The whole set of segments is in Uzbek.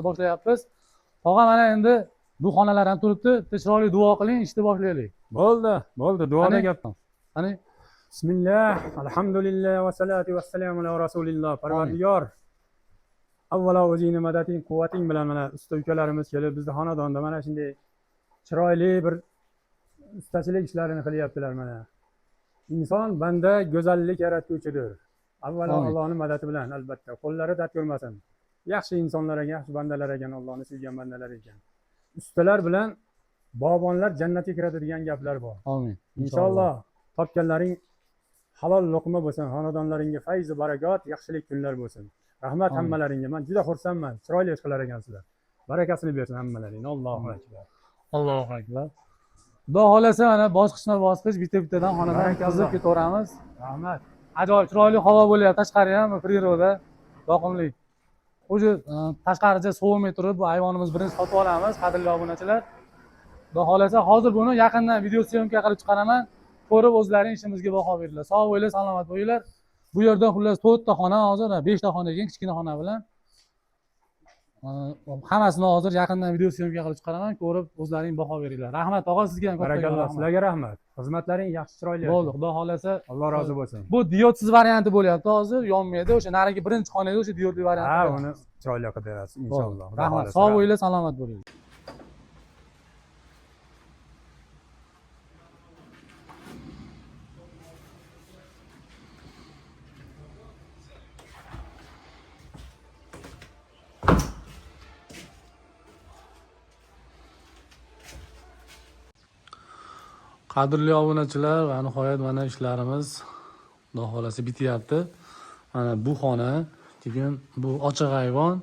boshlayapmiz. Tog'a mana endi bu xonalar ham turibdi. Chiroyli duo qiling, ishni boshlaylik. Bo'ldi, duoda gap. Qani Bismillah, alhamdulillah va salatu vassalamu ala rasulilloh. Parvardigor, avvalo o'zingni madating, quvvating bilan mana usta ukalarimiz kelib bizni xonadonda mana shunday chiroyli bir ustachilik ishlarini qilyaptilar mana. Inson banda go'zallik yaratuvchidir. Avvalo Allohning madadi bilan albatta. Qo'llari dard ko'rmasin. Yaxshi insonlar ekan, yaxshi bandalar ekan, Allohni sevgan bandalar ekan. Ustalar bilan bog'bonlar jannatga kiradi degan gaplar bor. Amin. Inshaalloh topganlaring halol luqma bo'lsin, xonadonlaringga fayz va barakot, yaxshilik kunlar bo'lsin. Rahmat hammalaringga. Men juda xursandman. Chiroyli ish qilar ekansizlar. Barakasini bersin hammalaringga. Allohu akbar. Allohu akbar. Xudo xolasa mana bosqichma-bosqich bitta-bittadan xonadan kezib ketaveramiz. Rahmat. Ajoyib chiroyli havo bo'lyapti. Tashqari ham priroda yoqimli. O'zi tashqarida sovimay turib bu ayvonimiz birinchi sotib olamiz, qadrli obunachilar. Xudo xolasa hozir buni yaqindan video syomka qilib chiqaraman. Ko'rib o'zlaring ishimizga baho beringlar. Sog' bo'linglar, salomat bo'linglar. Bu yerda xullas 4 ta xona, hozir 5 ta xona ekan, kichkina xona bilan. Hammasini hozir yaqindan video syomka qilib chiqaraman. Ko'rib o'zlaring baho beringlar. Rahmat tog'a, sizga ham barakalloh. Sizlarga rahmat. Xizmatlaring yaxshi, chiroyli. Bo'ldi, Xudo xolasa. Alloh rozi bo'lsin. Bu diodsiz varianti bo'lyapti hozir, yonmaydi. O'sha narigi birinchi xonaga o'sha diodli variant. Ha, uni chiroyli qilib berasiz inshaalloh. Rahmat. Sog' bo'linglar, salomat bo'linglar. Qadrli obunachilar va nihoyat mana ishlarimiz Xudo xolasa bityapti. Mana bu xona, keyin bu ochiq ayvon,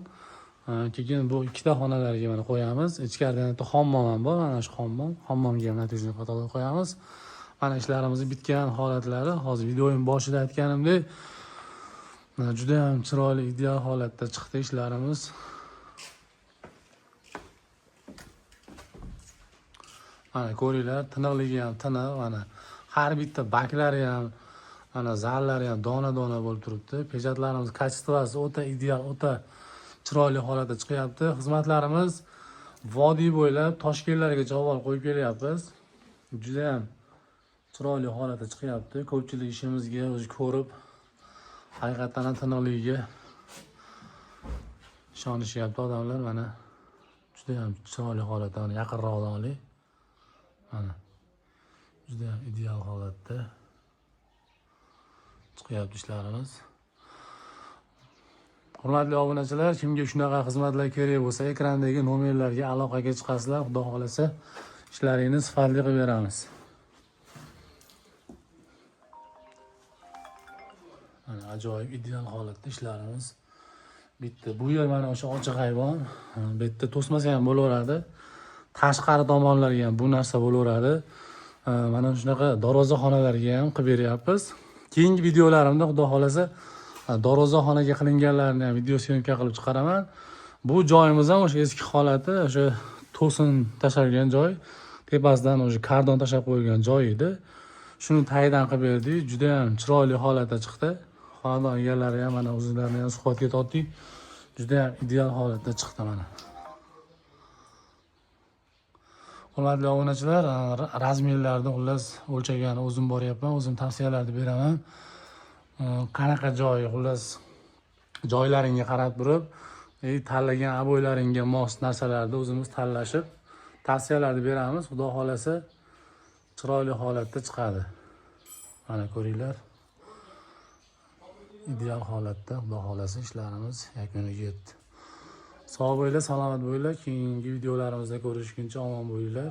keyin bu ikkita xonalarga mana qo'yamiz. Ichkarida yana hammom ham bor, mana shu hammomga ham natijani qatorga qo'yamiz. Mana ishlarimiz bitgan holatlari, hozir videoning boshida aytganimdek, juda ham chiroyli, ideal holatda chiqdi ishlarimiz. Mana ko'ringlar, tiniqligi ham tiniq, mana har bitta baklari ham, mana zallari ham dona-dona bo'lib turibdi. Pejatlarimiz kачествоsi o'ta ideal, o'ta chiroyli holatda chiqyapti. Xizmatlarimiz vodiy bo'ylab Toshkentlargacha olib qo'yib kelyapmiz. Juda ham chiroyli holatda chiqyapti. Ko'pchilik ishimizga o'zi ko'rib, haqiqatan ham tiniqligiga ishonishyapti odamlar. Mana juda ham chiroyli holatda, yaqinroqdan oling. Mana juda ham ideal holatda chiqyapti ishlarimiz. Hurmatli obunachilar, kimga shunaqa xizmatlar kerak bo'lsa, ekrandagi nomerlarga aloqaga chiqasizlar. Xudo xolasa ishlaringizni sifatli qilib beramiz. Mana ajoyib ideal holatda ishlarimiz bitta. Bu yer mana o'sha ochiq ayvon, bu yerda to'smasa ham bo'laveradi. Tashqari tomonlarga ham bu narsa bo'laveradi. Mana shunaqa darvozaxonalarga ham qilib beryapmiz. Keyingi videolarimda Xudo xolasa darvozaxonaga qilinganlarni ham video syomka qilib chiqaraman. Bu joyimiz ham o'sha eski holati, o'sha to'sin tashalgan joy, tepasidan o'sha kardon tashab qo'yilgan joy edi. Shuni tagidan qilib berdik. Juda ham chiroyli holatda chiqdi. Xonadon egalari ham mana o'zlarini ham suhbatga tortdik. Juda ham ideal holatda chiqdi mana. Hurmatli obunachilar, razmerlarni xullas o'lchagan o'zim boryapman, o'zim tavsiyalarni beraman. Qanaqa joy, xullas joylaringga qarab turib, tanlagan aboylaringga mos narsalarni o'zimiz tanlashib, tavsiyalarni beramiz. Xudo xolasa chiroyli holatda chiqadi. Mana ko'ringlar. Ideal holatda, Xudo xolasa ishlarimiz yakuniga yetdi. Sog' bo'linglar, salomat bo'linglar. Keyingi videolarimizda ko'rishguncha omon bo'linglar.